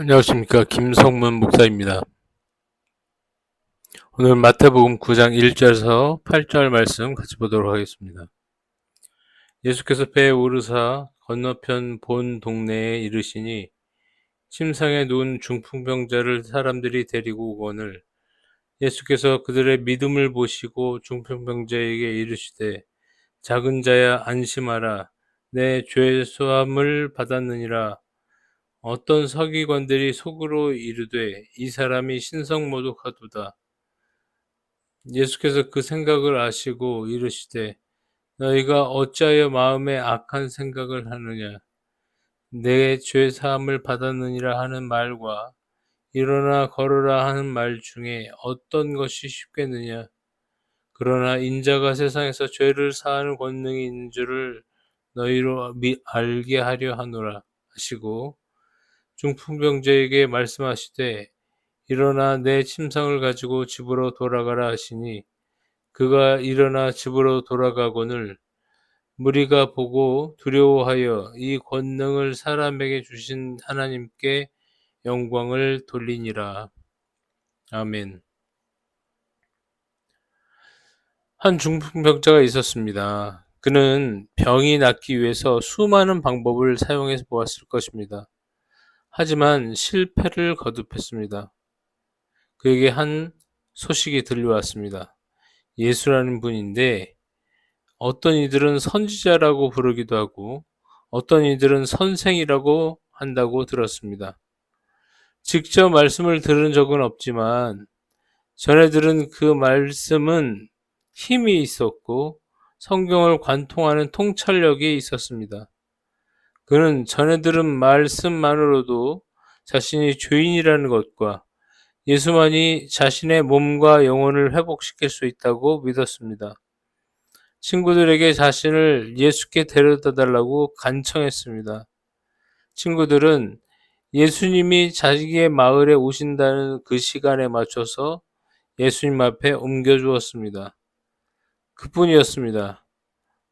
안녕하십니까. 김성문 목사입니다. 오늘 마태복음 9장 1절에서 8절 말씀 같이 보도록 하겠습니다. 예수께서 배에 오르사 건너편 본 동네에 이르시니 침상에 누운 중풍병자를 사람들이 데리고 오거늘 예수께서 그들의 믿음을 보시고 중풍병자에게 이르시되 작은 자야 안심하라 내 죄 사함을 받았느니라. 어떤 서기관들이 속으로 이르되 이 사람이 신성모독하도다. 예수께서 그 생각을 아시고 이르시되 너희가 어찌하여 마음에 악한 생각을 하느냐. 내 죄 사함을 받았느니라 하는 말과 일어나 걸어라 하는 말 중에 어떤 것이 쉽겠느냐. 그러나 인자가 세상에서 죄를 사하는 권능이 있는 줄을 너희로 알게 하려 하노라 하시고 중풍병자에게 말씀하시되 일어나 내 침상을 가지고 집으로 돌아가라 하시니 그가 일어나 집으로 돌아가거늘 무리가 보고 두려워하여 이 권능을 사람에게 주신 하나님께 영광을 돌리니라. 아멘. 한 중풍병자가 있었습니다. 그는 병이 낫기 위해서 수많은 방법을 사용해 보았을 것입니다. 하지만 실패를 거듭했습니다. 그에게 한 소식이 들려왔습니다. 예수라는 분인데 어떤 이들은 선지자라고 부르기도 하고 어떤 이들은 선생이라고 한다고 들었습니다. 직접 말씀을 들은 적은 없지만 전해 들은 그 말씀은 힘이 있었고 성경을 관통하는 통찰력이 있었습니다. 그는 전해 들은 말씀만으로도 자신이 죄인이라는 것과 예수만이 자신의 몸과 영혼을 회복시킬 수 있다고 믿었습니다. 친구들에게 자신을 예수께 데려다 달라고 간청했습니다. 친구들은 예수님이 자기의 마을에 오신다는 그 시간에 맞춰서 예수님 앞에 옮겨주었습니다. 그뿐이었습니다.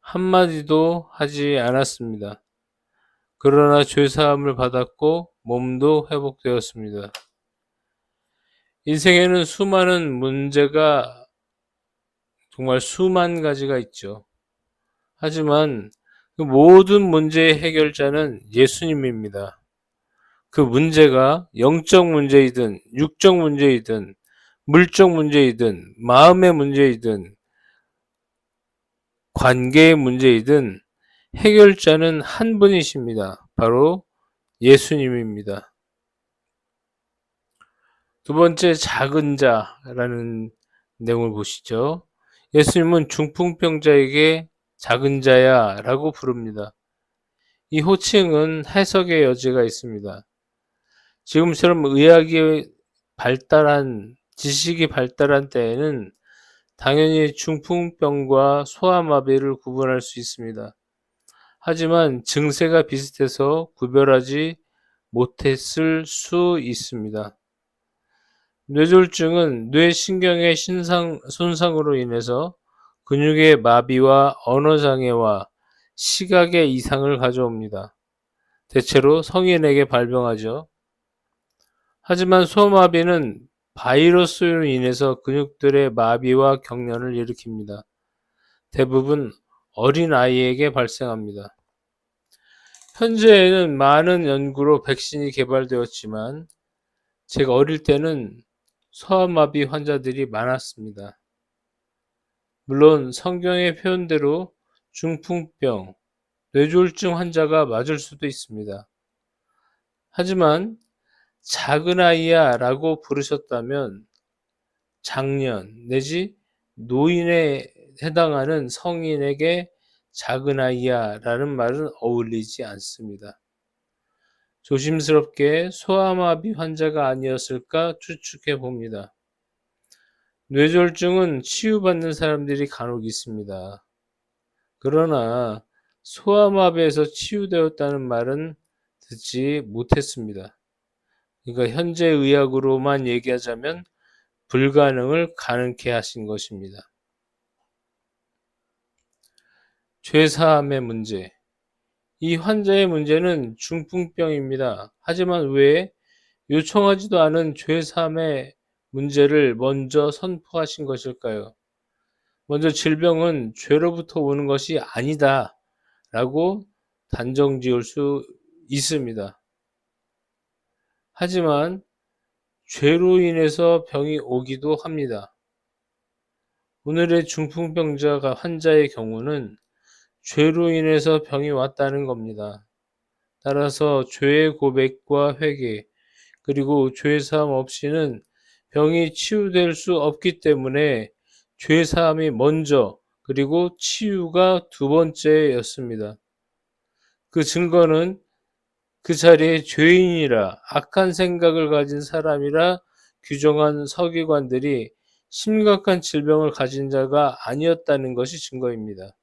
한마디도 하지 않았습니다. 그러나 죄사함을 받았고 몸도 회복되었습니다. 인생에는 수많은 문제가 정말 수만 가지가 있죠. 하지만 그 모든 문제의 해결자는 예수님입니다. 그 문제가 영적 문제이든 육적 문제이든 물적 문제이든 마음의 문제이든 관계의 문제이든 해결자는 한 분이십니다. 바로 예수님입니다. 두 번째, 작은 자라는 내용을 보시죠. 예수님은 중풍병자에게 작은 자야 라고 부릅니다. 이 호칭은 해석의 여지가 있습니다. 지금처럼 의학이 지식이 발달한 때에는 당연히 중풍병과 소아마비를 구분할 수 있습니다. 하지만 증세가 비슷해서 구별하지 못했을 수 있습니다. 뇌졸중은 뇌신경의 손상으로 인해서 근육의 마비와 언어장애와 시각의 이상을 가져옵니다. 대체로 성인에게 발병하죠. 하지만 소아마비는 바이러스로 인해서 근육들의 마비와 경련을 일으킵니다. 대부분 어린 아이에게 발생합니다. 현재에는 많은 연구로 백신이 개발되었지만 제가 어릴 때는 소아마비 환자들이 많았습니다. 물론 성경의 표현대로 중풍병, 뇌졸중 환자가 맞을 수도 있습니다. 하지만 작은 아이야 라고 부르셨다면 장년 내지 노인에 해당하는 성인에게 작은 아이야 라는 말은 어울리지 않습니다. 조심스럽게 소아마비 환자가 아니었을까 추측해 봅니다. 뇌졸중은 치유받는 사람들이 간혹 있습니다. 그러나 소아마비에서 치유되었다는 말은 듣지 못했습니다. 그러니까 현재 의학으로만 얘기하자면 불가능을 가능케 하신 것입니다. 죄사함의 문제. 이 환자의 문제는 중풍병입니다. 하지만 왜 요청하지도 않은 죄 사함의 문제를 먼저 선포하신 것일까요? 먼저 질병은 죄로부터 오는 것이 아니다 라고 단정 지을 수 있습니다. 하지만 죄로 인해서 병이 오기도 합니다. 오늘의 중풍병자 환자의 경우는 죄로 인해서 병이 왔다는 겁니다. 따라서 죄의 고백과 회개, 그리고 죄사함 없이는 병이 치유될 수 없기 때문에 죄사함이 먼저, 그리고 치유가 두 번째였습니다. 그 증거는 그 자리에 죄인이라 악한 생각을 가진 사람이라 규정한 서기관들이 심각한 질병을 가진 자가 아니었다는 것이 증거입니다.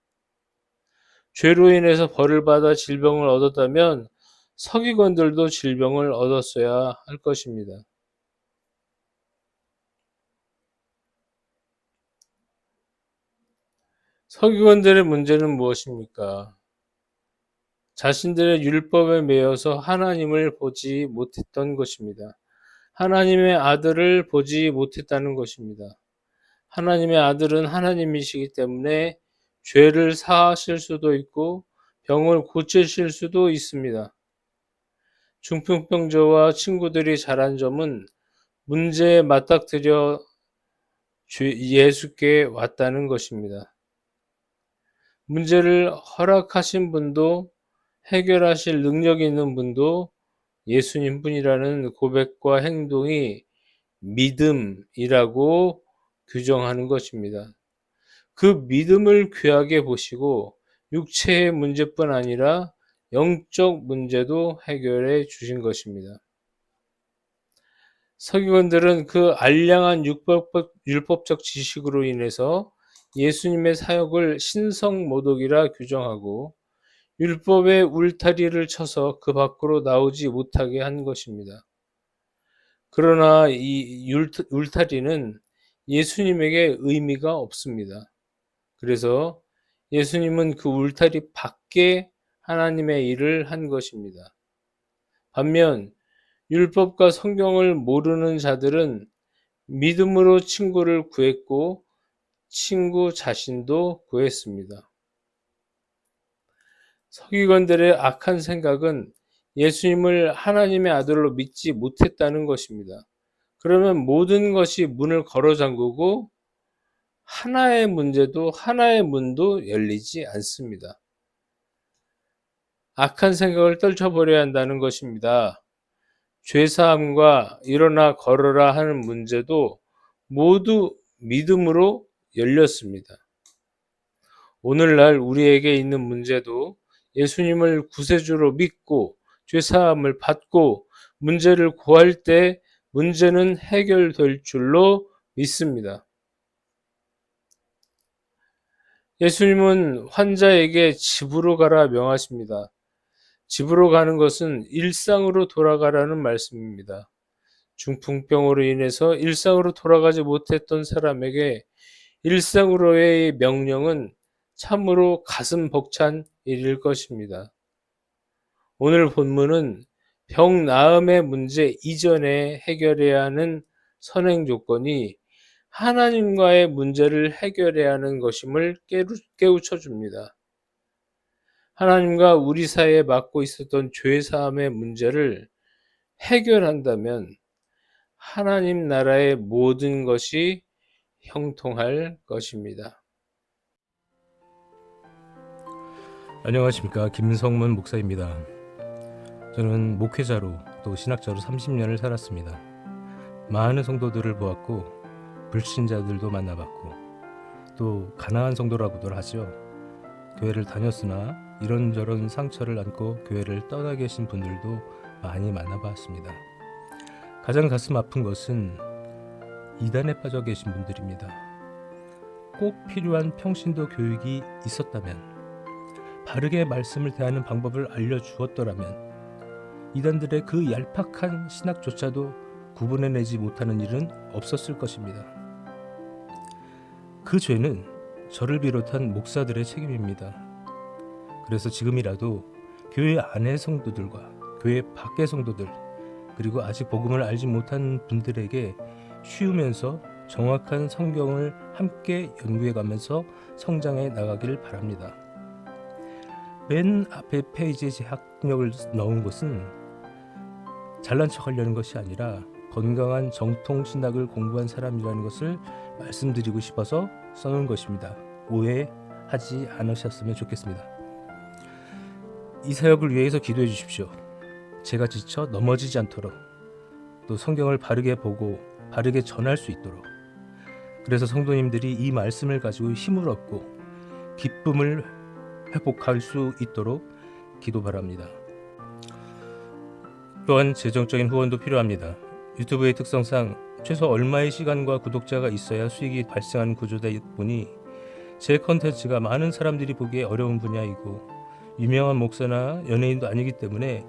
죄로 인해서 벌을 받아 질병을 얻었다면 서기관들도 질병을 얻었어야 할 것입니다. 서기관들의 문제는 무엇입니까? 자신들의 율법에 매여서 하나님을 보지 못했던 것입니다. 하나님의 아들을 보지 못했다는 것입니다. 하나님의 아들은 하나님이시기 때문에 죄를 사하실 수도 있고 병을 고치실 수도 있습니다. 중풍병자와 친구들이 잘한 점은 문제에 맞닥뜨려 예수께 왔다는 것입니다. 문제를 허락하신 분도 해결하실 능력 있는 분도 예수님 뿐이라는 고백과 행동이 믿음이라고 규정하는 것입니다. 그 믿음을 귀하게 보시고 육체의 문제뿐 아니라 영적 문제도 해결해 주신 것입니다. 서기관들은 그 알량한 율법적 지식으로 인해서 예수님의 사역을 신성모독이라 규정하고 율법의 울타리를 쳐서 그 밖으로 나오지 못하게 한 것입니다. 그러나 이 울타리는 예수님에게 의미가 없습니다. 그래서 예수님은 그 울타리 밖에 하나님의 일을 한 것입니다. 반면 율법과 성경을 모르는 자들은 믿음으로 친구를 구했고 친구 자신도 구했습니다. 서기관들의 악한 생각은 예수님을 하나님의 아들로 믿지 못했다는 것입니다. 그러면 모든 것이 문을 걸어 잠그고 하나의 문도 열리지 않습니다. 악한 생각을 떨쳐버려야 한다는 것입니다. 죄사함과 일어나 걸어라 하는 문제도 모두 믿음으로 열렸습니다. 오늘날 우리에게 있는 문제도 예수님을 구세주로 믿고 죄사함을 받고 문제를 구할 때 문제는 해결될 줄로 믿습니다. 예수님은 환자에게 집으로 가라 명하십니다. 집으로 가는 것은 일상으로 돌아가라는 말씀입니다. 중풍병으로 인해서 일상으로 돌아가지 못했던 사람에게 일상으로의 명령은 참으로 가슴 벅찬 일일 것입니다. 오늘 본문은 병 나음의 문제 이전에 해결해야 하는 선행 조건이 하나님과의 문제를 해결해야 하는 것임을 깨우쳐 줍니다. 하나님과 우리 사이에 맡고 있었던 죄사함의 문제를 해결한다면 하나님 나라의 모든 것이 형통할 것입니다. 안녕하십니까, 김성문 목사입니다. 저는 목회자로 또 신학자로 30년을 살았습니다. 많은 성도들을 보았고 불신자들도 만나봤고 또 가난한 성도라고도 하죠. 교회를 다녔으나 이런저런 상처를 안고 교회를 떠나 계신 분들도 많이 만나봤습니다. 가장 가슴 아픈 것은 이단에 빠져 계신 분들입니다. 꼭 필요한 평신도 교육이 있었다면, 바르게 말씀을 대하는 방법을 알려주었더라면 이단들의 그 얄팍한 신학조차도 구분해내지 못하는 일은 없었을 것입니다. 그 죄는 저를 비롯한 목사들의 책임입니다. 그래서 지금이라도 교회 안의 성도들과 교회 밖의 성도들, 그리고 아직 복음을 알지 못한 분들에게 쉬우면서 정확한 성경을 함께 연구해 가면서 성장해 나가기를 바랍니다. 맨 앞에 페이지에 제 학력을 넣은 것은 잘난 척 하려는 것이 아니라 건강한 정통 신학을 공부한 사람이라는 것을 말씀드리고 싶어서 써놓은 것입니다. 오해하지 않으셨으면 좋겠습니다. 이 사역을 위해서 기도해 주십시오. 제가 지쳐 넘어지지 않도록, 또 성경을 바르게 보고 바르게 전할 수 있도록, 그래서 성도님들이 이 말씀을 가지고 힘을 얻고 기쁨을 회복할 수 있도록 기도 바랍니다. 또한 재정적인 후원도 필요합니다. 유튜브의 특성상 최소 얼마의 시간과 구독자가 있어야 수익이 발생하는 구조다 보니 제 컨텐츠가 많은 사람들이 보기에 어려운 분야이고 유명한 목사나 연예인도 아니기 때문에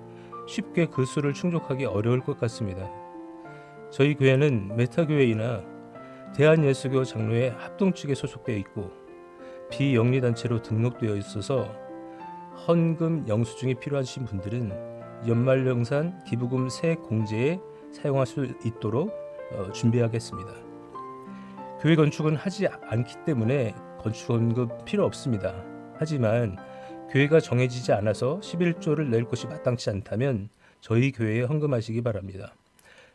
쉽게 그 수를 충족하기 어려울 것 같습니다. 저희 교회는 메타교회이나 대한예수교 장로회 합동측에 소속되어 있고 비영리단체로 등록되어 있어서 헌금 영수증이 필요하신 분들은 연말정산 기부금 세 공제에 사용할 수 있도록 준비하겠습니다. 교회 건축은 하지 않기 때문에 건축헌금 필요 없습니다. 하지만 교회가 정해지지 않아서 11조를 낼 것이 마땅치 않다면 저희 교회에 헌금하시기 바랍니다.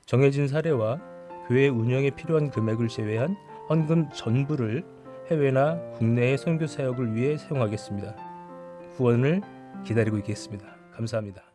정해진 사례와 교회 운영에 필요한 금액을 제외한 헌금 전부를 해외나 국내의 선교 사역을 위해 사용하겠습니다. 후원을 기다리고 있겠습니다. 감사합니다.